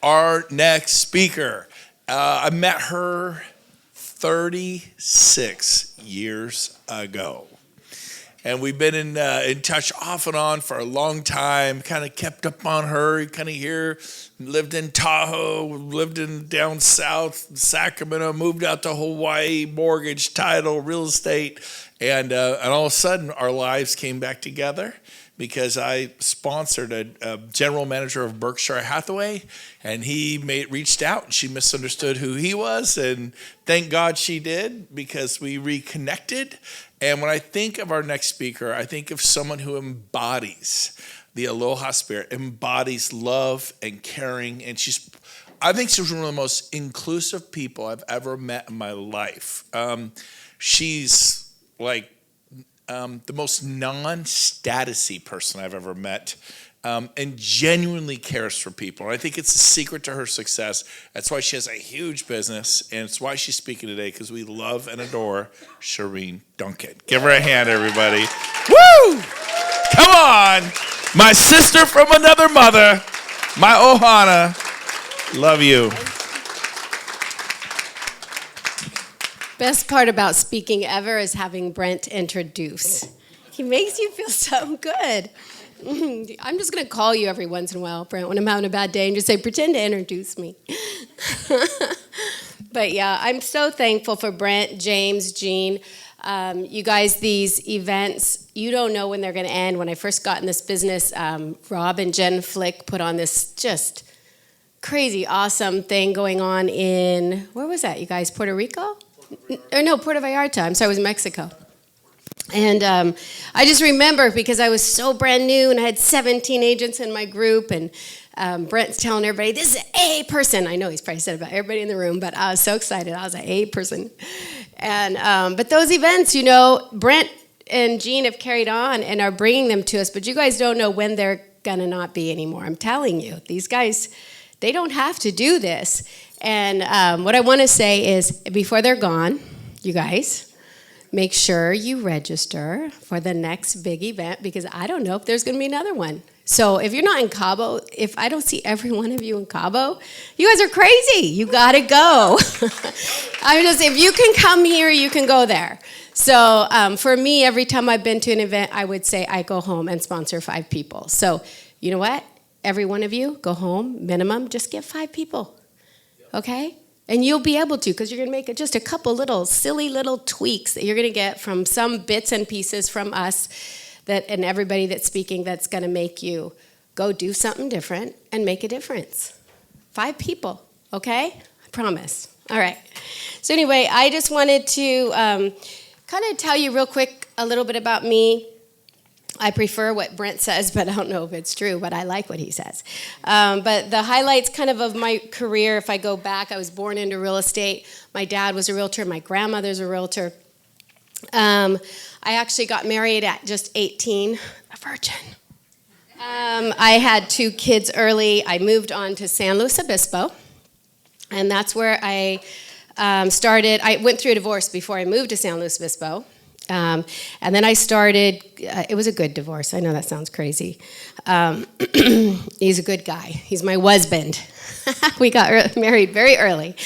our next speaker. I met her 36 years ago. And we've been in touch off and on for a long time, kind of kept up on her, kind of here, lived in Tahoe, lived in down south, Sacramento, moved out to Hawaii, mortgage, title, real estate. And all of a sudden, our lives came back together because I sponsored a general manager of Berkshire Hathaway, and he reached out, and she misunderstood who he was, and thank God she did, because we reconnected. And when I think of our next speaker, I think of someone who embodies the Aloha spirit, embodies love and caring, and I think she's one of the most inclusive people I've ever met in my life. She's like the most non-statusy person I've ever met, and genuinely cares for people. And I think it's the secret to her success. That's why she has a huge business, and it's why she's speaking today, because we love and adore Sherine Duncan. Give her a hand, everybody. Woo! Come on! My sister from another mother, my Ohana. Love you. Best part about speaking ever is having Brent introduce. He makes you feel so good. I'm just going to call you every once in a while, Brent, when I'm having a bad day, and just say, pretend to introduce me. But yeah, I'm so thankful for Brent, James, Jean. You guys, these events, you don't know when they're going to end. When I first got in this business, Rob and Jen Flick put on this just crazy, awesome thing going on in, where was that, you guys, Puerto Rico? Puerto Vallarta. I'm sorry, it was Mexico. And I just remember, because I was so brand new and I had 17 agents in my group, and Brent's telling everybody, this is an A person. I know he's probably said about everybody in the room, but I was so excited. I was an A person. And but those events, Brent and Jean have carried on and are bringing them to us, but you guys don't know when they're going to not be anymore. I'm telling you, these guys, they don't have to do this. And what I want to say is, before they're gone, you guys, make sure you register for the next big event, because I don't know if there's going to be another one. So if you're not in Cabo, if I don't see every one of you in Cabo, you guys are crazy. You got to go. If you can come here, you can go there. So for me, every time I've been to an event, I would say I go home and sponsor 5 people. So you know what? Every one of you, go home, minimum, just get 5 people. Okay? And you'll be able to, because you're going to make just a couple little silly little tweaks that you're going to get from some bits and pieces from us and everybody that's speaking, that's going to make you go do something different and make a difference. 5 people, okay? I promise. All right. So anyway, I just wanted to kind of tell you real quick a little bit about me. I prefer what Brent says, but I don't know if it's true, but I like what he says. But the highlights kind of my career, if I go back, I was born into real estate. My dad was a realtor. My grandmother's a realtor. I actually got married at just 18, a virgin. I had 2 kids early. I moved on to San Luis Obispo, and that's where I started. I went through a divorce before I moved to San Luis Obispo. And then I started, it was a good divorce. I know that sounds crazy. He's a good guy. He's my husband. We got married very early.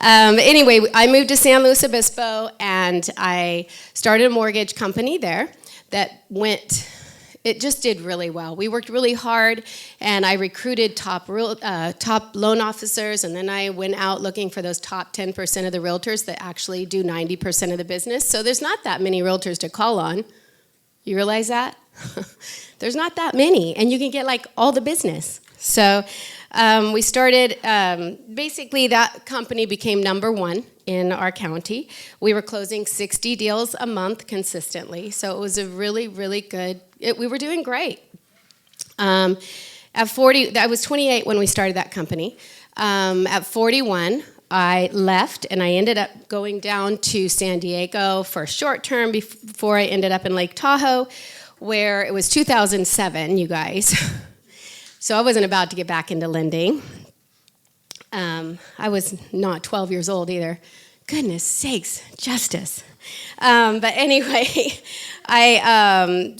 Anyway, I moved to San Luis Obispo, and I started a mortgage company there that it just did really well. We worked really hard, and I recruited top loan officers, and then I went out looking for those top 10% of the realtors that actually do 90% of the business. So there's not that many realtors to call on. You realize that? There's not that many, and you can get like all the business. So we started, basically that company became number 1 in our county. We were closing 60 deals a month consistently, so it was a really, really good, we were doing great. At 40, I was 28 when we started that company. At 41, I left, and I ended up going down to San Diego for a short term before I ended up in Lake Tahoe, where it was 2007, you guys. So I wasn't about to get back into lending. I was not 12 years old either. Goodness sakes, justice. But anyway, I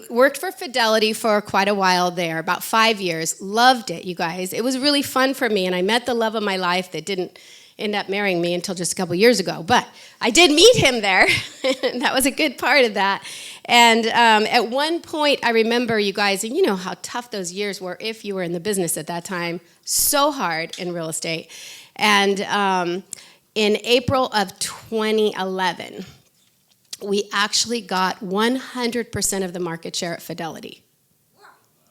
worked for Fidelity for quite a while there, about 5 years. Loved it, you guys. It was really fun for me, and I met the love of my life that didn't end up marrying me until just a couple years ago. But I did meet him there, and that was a good part of that. And at one point, I remember, you guys, and you know how tough those years were if you were in the business at that time, so hard in real estate. And in April of 2011, we actually got 100% of the market share at Fidelity.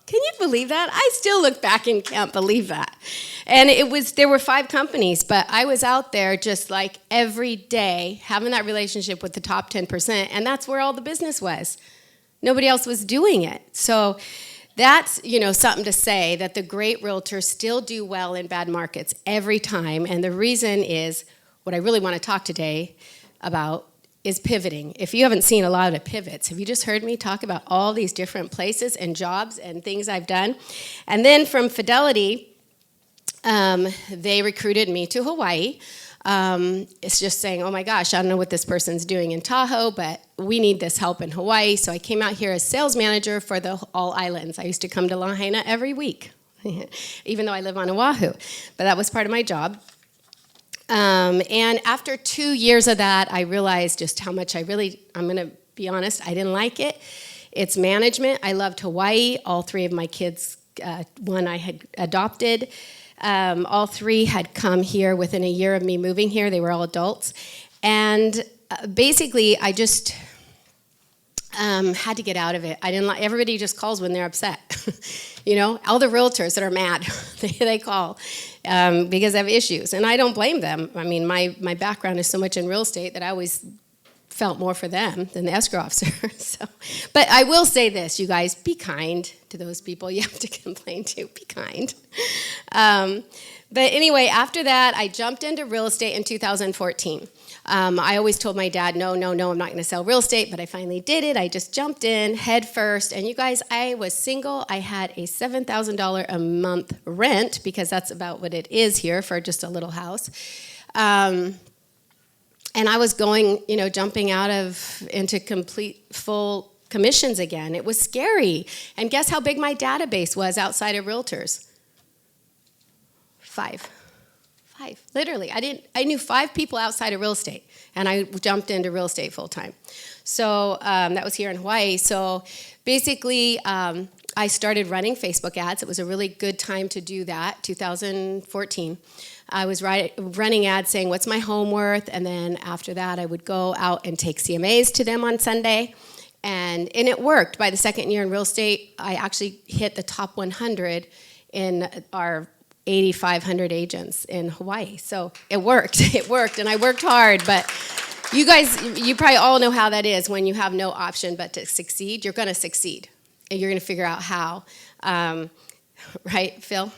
Can you believe that? I still look back and can't believe that. And there were 5 companies, but I was out there just like every day having that relationship with the top 10%, and that's where all the business was. Nobody else was doing it. So that's, something to say that the great realtors still do well in bad markets every time. And the reason is, what I really want to talk today about is pivoting. If you haven't seen a lot of pivots, have you just heard me talk about all these different places and jobs and things I've done? And then from Fidelity, they recruited me to Hawaii. It's just saying, oh my gosh, I don't know what this person's doing in Tahoe, but we need this help in Hawaii. So I came out here as sales manager for the all islands. I used to come to Lahaina every week, even though I live on Oahu. But that was part of my job. And after 2 years of that, I realized just how much I'm going to be honest, I didn't like it. It's management. I loved Hawaii. All 3 of my kids, one I had adopted. All 3 had come here within a year of me moving here. They were all adults. And basically, I just had to get out of it. I didn't like, everybody just calls when they're upset. All the realtors that are mad, they call because they have issues. And I don't blame them. I mean, my background is so much in real estate that I always felt more for them than the escrow officer. But I will say this, you guys, be kind to those people you have to complain to. Be kind. But anyway, after that, I jumped into real estate in 2014. I always told my dad, no, I'm not going to sell real estate, but I finally did it. I just jumped in head first. And you guys, I was single. I had a $7,000 a month rent, because that's about what it is here for just a little house. And I was going, jumping into complete full commissions again. It was scary. And guess how big my database was outside of realtors? 5. Literally. I knew 5 people outside of real estate, and I jumped into real estate full time. So that was here in Hawaii. So basically, I started running Facebook ads. It was a really good time to do that, 2014. I was running ads saying, what's my home worth? And then after that, I would go out and take CMAs to them on Sunday. And it worked. By the second year in real estate, I actually hit the top 100 in our 8,500 agents in Hawaii. So it worked. And I worked hard. But you guys, you probably all know how that is when you have no option but to succeed. You're going to succeed. And you're going to figure out how. Right, Phil?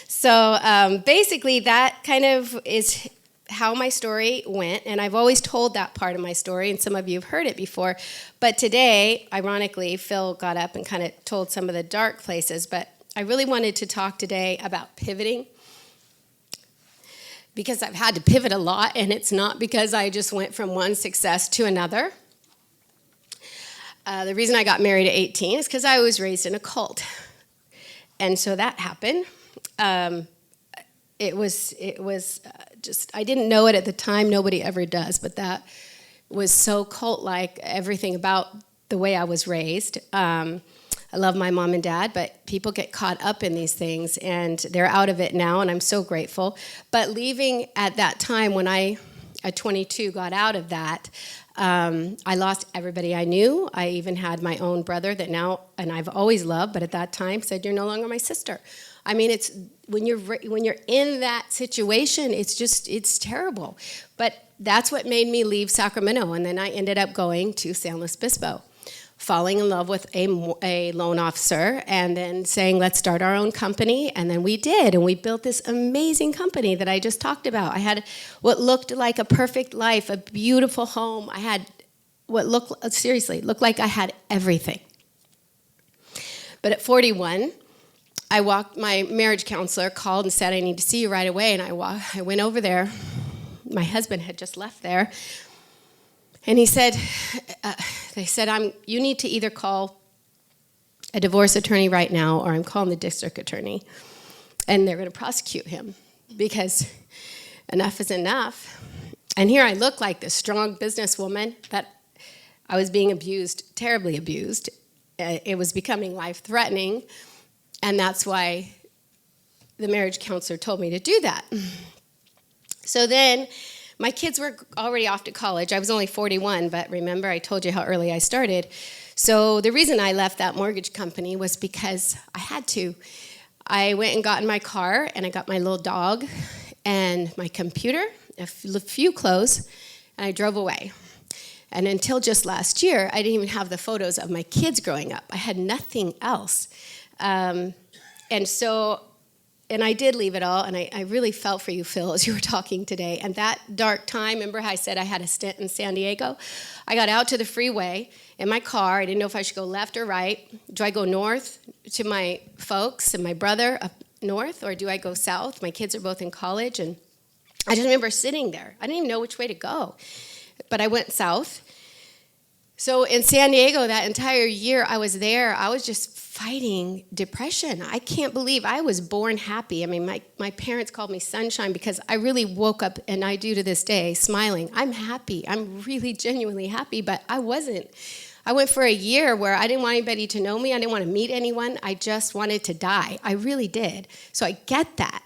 So basically, that kind of is how my story went. And I've always told that part of my story, and some of you have heard it before. But today, ironically, Phil got up and kind of told some of the dark places. But I really wanted to talk today about pivoting, because I've had to pivot a lot, and it's not because I just went from one success to another. The reason I got married at 18 is because I was raised in a cult. And so that happened. It was just, I didn't know it at the time. Nobody ever does. But that was so cult-like, everything about the way I was raised. I love my mom and dad, but people get caught up in these things, and they're out of it now, and I'm so grateful. But leaving at that time when I, at 22, got out of that, I lost everybody I knew. I even had my own brother that now, and I've always loved, but at that time said, you're no longer my sister. I mean, it's when you're in that situation, it's terrible. But that's what made me leave Sacramento, and then I ended up going to San Luis Obispo, falling in love with a loan officer, and then saying, let's start our own company. And then we did, and we built this amazing company that I just talked about. I had what looked like a perfect life, a beautiful home. I had what looked like I had everything. But at 41, my marriage counselor called and said, I need to see you right away. And I went over there, my husband had just left there. And he said, they said, you need to either call a divorce attorney right now, or I'm calling the district attorney. And they're going to prosecute him because enough is enough. And here I look like this strong businesswoman, but I was being abused, terribly abused. It was becoming life-threatening, and that's why the marriage counselor told me to do that. So then my kids were already off to college. I was only 41, but remember I told you how early I started. So the reason I left that mortgage company was because I had to. I went and got in my car, and I got my little dog and my computer, a few clothes, and I drove away. And until just last year, I didn't even have the photos of my kids growing up. I had nothing else. And I did leave it all, and I really felt for you, Phil, as you were talking today. And that dark time, remember how I said I had a stint in San Diego? I got out to the freeway in my car. I didn't know if I should go left or right. Do I go north to my folks and my brother up north, or do I go south? My kids are both in college, and I just remember sitting there. I didn't even know which way to go, but I went south. So in San Diego, that entire year I was there, I was just fighting depression. I can't believe I was born happy. I mean, my parents called me sunshine because I really woke up, and I do to this day, smiling. I'm happy. I'm really genuinely happy, but I wasn't. I went for a year where I didn't want anybody to know me. I didn't want to meet anyone. I just wanted to die. I really did. So I get that.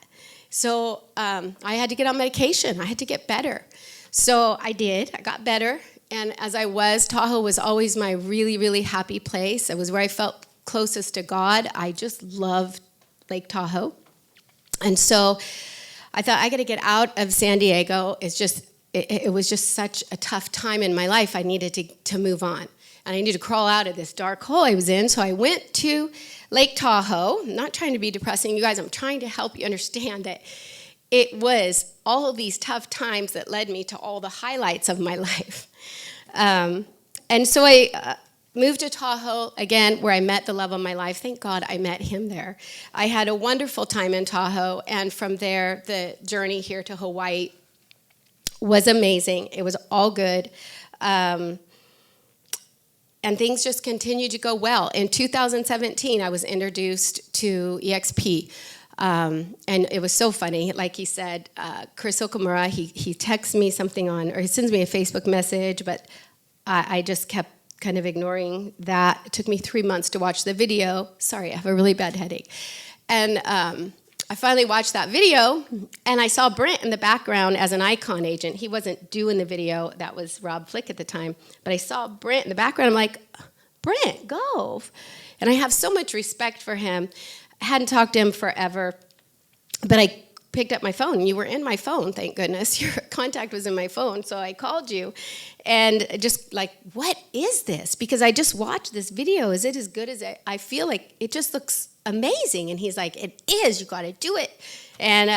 So I had to get on medication. I had to get better. So I did. I got better. And as I was, Tahoe was always my really, really happy place. It was where I felt closest to God. I just loved Lake Tahoe. And so I thought, I got to get out of San Diego. It was just such a tough time in my life. I needed to move on. And I needed to crawl out of this dark hole I was in. So I went to Lake Tahoe. I'm not trying to be depressing, you guys. I'm trying to help you understand that it was all of these tough times that led me to all the highlights of my life. And so I moved to Tahoe, again, where I met the love of my life. Thank God I met him there. I had a wonderful time in Tahoe, and from there, the journey here to Hawaii was amazing. It was all good. And things just continued to go well. In 2017, I was introduced to EXP. And it was so funny. Like he said, Chris Okamura, he texts me something or he sends me a Facebook message, but I just kept kind of ignoring that. It took me 3 months to watch the video. Sorry, I have a really bad headache. And I finally watched that video, and I saw Brent in the background as an icon agent. He wasn't doing the video. That was Rob Flick at the time. But I saw Brent in the background. I'm like, Brent, Gove. And I have so much respect for him. I hadn't talked to him forever, but I picked up my phone. You were in my phone, thank goodness. Your contact was in my phone, so I called you. And just like, what is this? Because I just watched this video. Is it as good as I feel like? It just looks amazing. And he's like, it is. You got to do it. And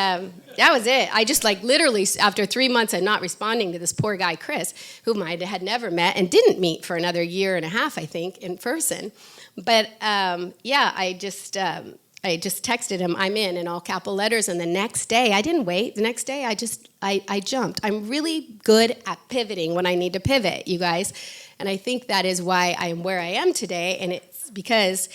that was it. I just like literally, after 3 months of not responding to this poor guy, Chris, whom I had never met and didn't meet for another year and a half, I think, in person. But I just texted him, I'm in all capital letters. And the next day, I didn't wait. The next day, I jumped. I'm really good at pivoting when I need to pivot, you guys. And I think that is why I am where I am today. And it's because,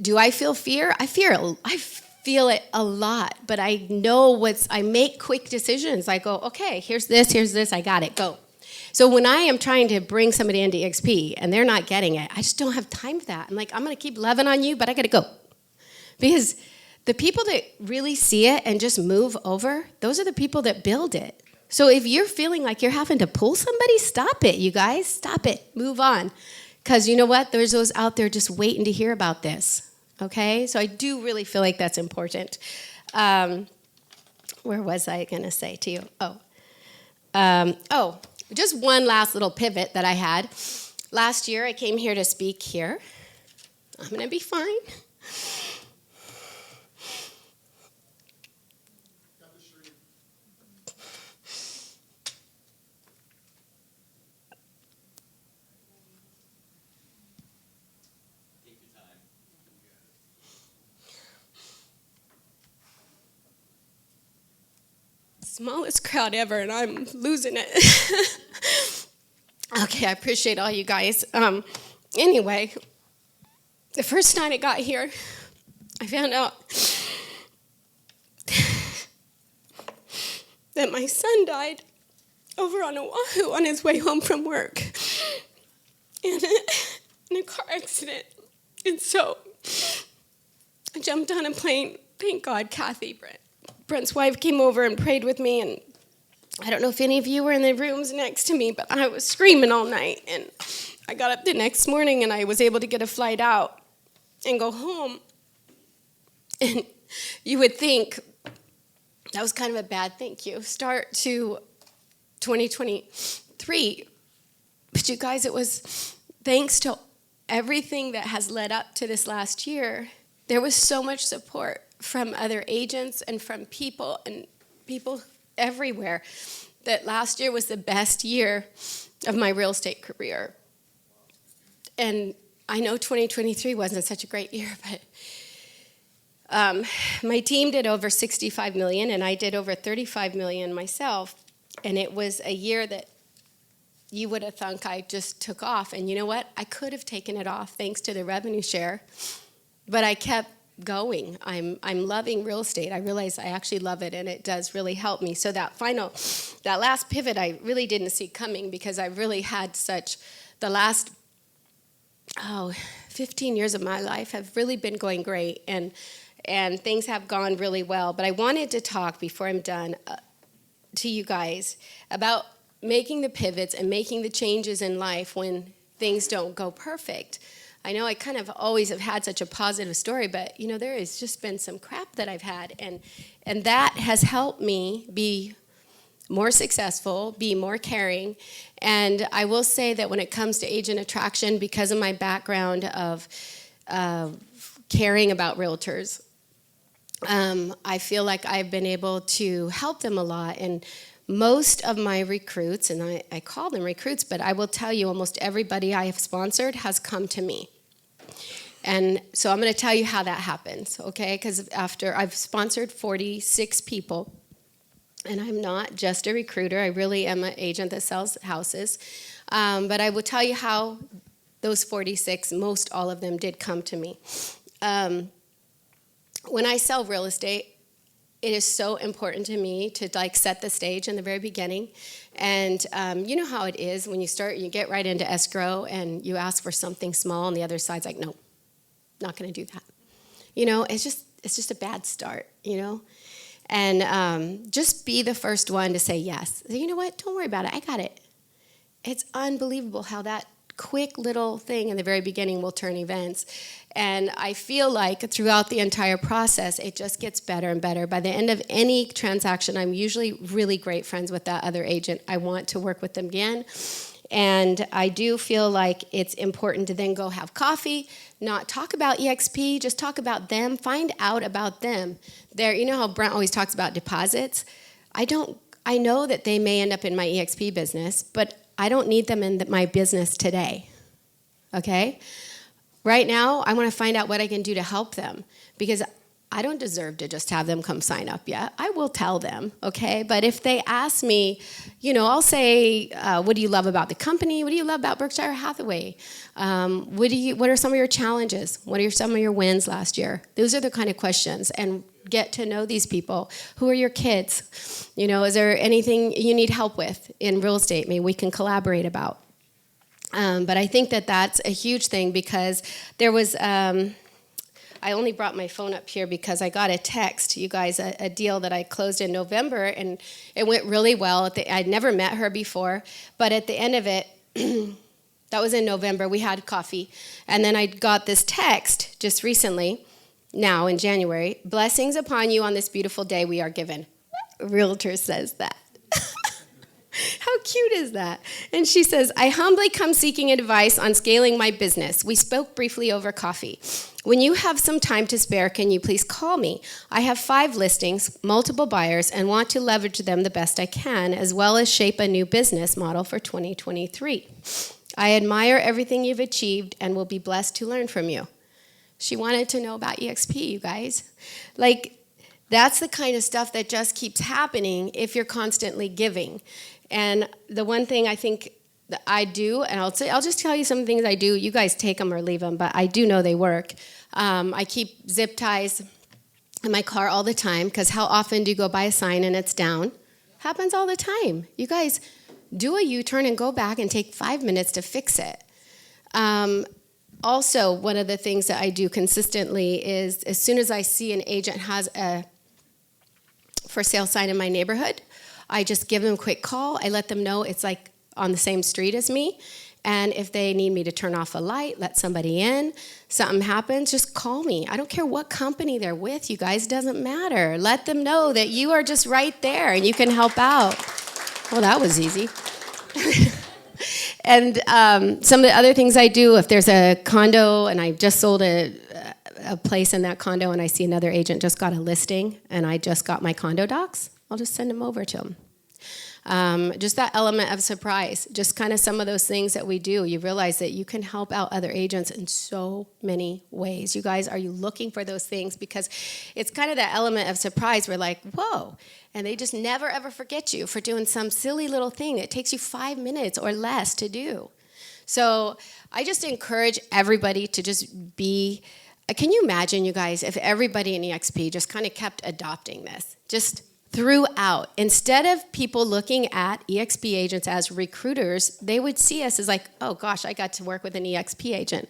do I feel fear? I feel it a lot. But I know I make quick decisions. I go, okay, here's this, I got it, go. So when I am trying to bring somebody into EXP and they're not getting it, I just don't have time for that. I'm like, I'm going to keep loving on you, but I got to go. Because the people that really see it and just move over, those are the people that build it. So if you're feeling like you're having to pull somebody, stop it, you guys. Stop it. Move on. Because you know what? There's those out there just waiting to hear about this. Okay? So I do really feel like that's important. Where was I going to say to you? Just one last little pivot that I had. Last year, I came here to speak here. I'm going to be fine. Smallest crowd ever, and I'm losing it. Okay, I appreciate all you guys. Anyway, the first night I got here, I found out that my son died over on Oahu on his way home from work in a car accident. And so I jumped on a plane. Thank God, Kathy, Brent's wife, came over and prayed with me. And I don't know if any of you were in the rooms next to me, but I was screaming all night. And I got up the next morning, and I was able to get a flight out and go home. And you would think that was kind of a bad start to 2023. But you guys, it was thanks to everything that has led up to this last year. There was so much support from other agents and from people everywhere that last year was the best year of my real estate career. And I know 2023 wasn't such a great year, but my team did over $65 million, and I did over $35 million myself. And it was a year that you would have thunk I just took off. And you know what? I could have taken it off thanks to the revenue share, but I kept going. I'm loving real estate. I realize I actually love it, and it does really help me. So that last pivot, I really didn't see coming, because I really had the last 15 years of my life have really been going great, and things have gone really well. But I wanted to talk before I'm done to you guys about making the pivots and making the changes in life when things don't go perfect. I know I kind of always have had such a positive story, but there has just been some crap that I've had, and that has helped me be more successful, be more caring. And I will say that when it comes to agent attraction, because of my background of caring about realtors, I feel like I've been able to help them a lot. And most of my recruits, and I call them recruits, but I will tell you almost everybody I have sponsored has come to me. And so I'm going to tell you how that happens, okay? Because after I've sponsored 46 people, and I'm not just a recruiter. I really am an agent that sells houses. But I will tell you how those 46, most all of them did come to me. When I sell real estate, it is so important to me to set the stage in the very beginning. And you know how it is when you start, you get right into escrow and you ask for something small, and the other side's like, no, not going to do that. It's just a bad start, And just be the first one to say yes. You know what? Don't worry about it. I got it. It's unbelievable how that quick little thing in the very beginning will turn events. And I feel like throughout the entire process, it just gets better and better. By the end of any transaction, I'm usually really great friends with that other agent. I want to work with them again. And I do feel like it's important to then go have coffee, not talk about EXP, just talk about them, find out about them. You know how Brent always talks about deposits? I know that they may end up in my EXP business, but I don't need them in my business today, okay? Right now, I want to find out what I can do to help them, because I don't deserve to just have them come sign up yet. I will tell them, okay? But if they ask me, I'll say, what do you love about the company? What do you love about Berkshire Hathaway? What are some of your challenges? What are some of your wins last year? Those are the kind of questions, and get to know these people. Who are your kids? Is there anything you need help with in real estate? Maybe we can collaborate about. But I think that that's a huge thing, because there was, I only brought my phone up here because I got a text, you guys, a deal that I closed in November, and it went really well. I'd never met her before, but at the end of it, that was in November, we had coffee, and then I got this text just recently, now in January: blessings upon you on this beautiful day we are given. Realtor says that. How cute is that? And she says, I humbly come seeking advice on scaling my business. We spoke briefly over coffee. When you have some time to spare, can you please call me? I have 5 listings, multiple buyers, and want to leverage them the best I can, as well as shape a new business model for 2023. I admire everything you've achieved and will be blessed to learn from you. She wanted to know about EXP, you guys. That's the kind of stuff that just keeps happening if you're constantly giving. And the one thing I think that I do, and I'll just tell you some things I do. You guys take them or leave them, but I do know they work. I keep zip ties in my car all the time, because how often do you go by a sign and it's down? Happens all the time. You guys do a U-turn and go back and take 5 minutes to fix it. Also, one of the things that I do consistently is, as soon as I see an agent has a for sale sign in my neighborhood, I just give them a quick call. I let them know it's like on the same street as me. And if they need me to turn off a light, let somebody in, something happens, just call me. I don't care what company they're with, you guys, doesn't matter. Let them know that you are just right there and you can help out. Well, that was easy. And some of the other things I do, if there's a condo and I just sold a place in that condo and I see another agent just got a listing and I just got my condo docs, I'll just send them over to them. Just that element of surprise, just kind of some of those things that we do. You realize that you can help out other agents in so many ways. You guys, are you looking for those things? Because it's kind of that element of surprise. We're like, whoa. And they just never, ever forget you for doing some silly little thing that takes you 5 minutes or less to do. So I just encourage everybody to just be, can you imagine, you guys, if everybody in EXP just kind of kept adopting this? Just throughout. Instead of people looking at EXP agents as recruiters, they would see us as like, oh gosh, I got to work with an EXP agent.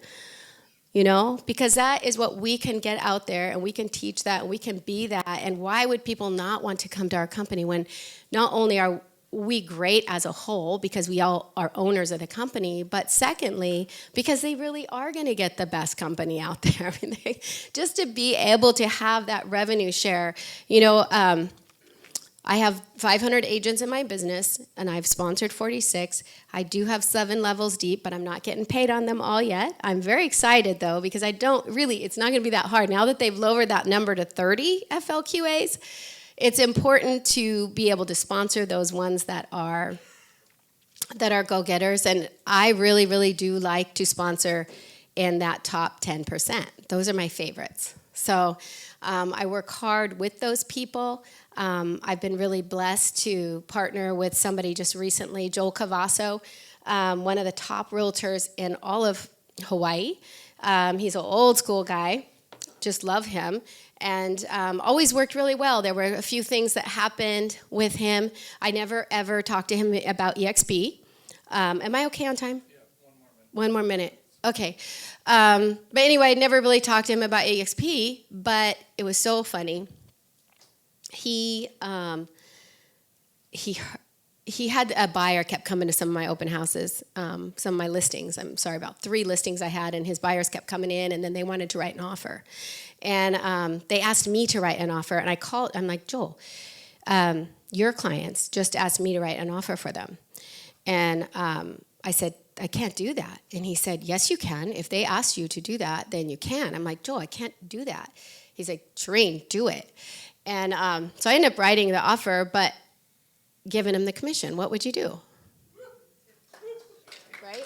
You know, because that is what we can get out there and we can teach that and we can be that. And why would people not want to come to our company when not only are we great as a whole because we all are owners of the company, but secondly, because they really are going to get the best company out there. I mean, just to be able to have that revenue share, you know, I have 500 agents in my business, and I've sponsored 46. I do have 7 levels deep, but I'm not getting paid on them all yet. I'm very excited, though, because I don't really, it's not going to be that hard. Now that they've lowered that number to 30 FLQAs, it's important to be able to sponsor those ones that are go-getters, and I really, really do like to sponsor in that top 10%. Those are my favorites. So I work hard with those people. I've been really blessed to partner with somebody just recently, Joel Cavasso, one of the top realtors in all of Hawaii. He's an old school guy, just love him, and always worked really well. There were a few things that happened with him. I never, ever talked to him about EXP. Am I okay on time? Yeah, 1 more minute. Okay. But anyway, I never really talked to him about EXP, but it was so funny. He had a buyer kept coming to some of my open houses, some of my listings. I'm sorry, about 3 listings I had, and his buyers kept coming in, and then they wanted to write an offer. And they asked me to write an offer, and I'm like, Joel, your clients just asked me to write an offer for them. And I said, I can't do that. And he said, yes, you can. If they ask you to do that, then you can. I'm like, Joel, I can't do that. He's like, Sherine, do it. And so I ended up writing the offer, but giving him the commission. What would you do? Right?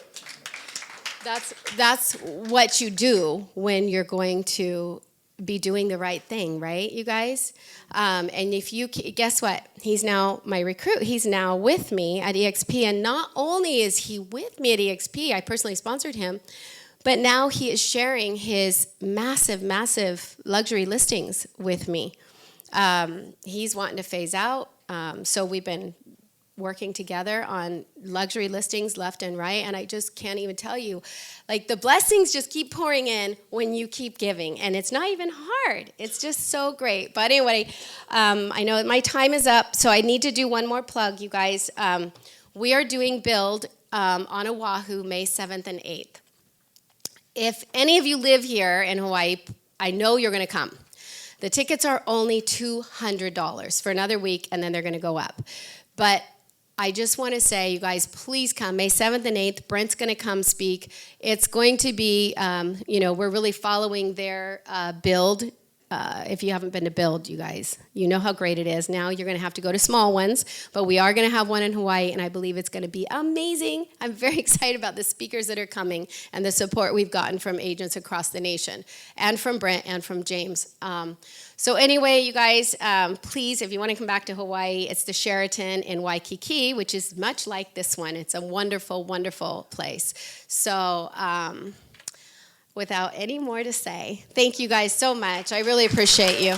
That's what you do when you're going to be doing the right thing, right, you guys? And if you, guess what? He's now my recruit. He's now with me at EXP. And not only is he with me at EXP, I personally sponsored him, but now he is sharing his massive, massive luxury listings with me. He's wanting to phase out. So we've been working together on luxury listings left and right. And I just can't even tell you, like, the blessings just keep pouring in when you keep giving. And it's not even hard. It's just so great. But anyway, I know my time is up, so I need to do one more plug, you guys. We are doing Build on Oahu May 7th and 8th. If any of you live here in Hawaii, I know you're going to come. The tickets are only $200 for another week, and then they're going to go up. But I just want to say, you guys, please come. May 7th and 8th, Brent's going to come speak. It's going to be, we're really following their build if you haven't been to Build, you guys, you know how great it is. Now you're going to have to go to small ones, but we are going to have one in Hawaii, and I believe it's going to be amazing. I'm very excited about the speakers that are coming and the support we've gotten from agents across the nation, and from Brent and from James. So anyway, you guys, please, if you want to come back to Hawaii, it's the Sheraton in Waikiki, which is much like this one. It's a wonderful, wonderful place. So without any more to say, thank you guys so much. I really appreciate you.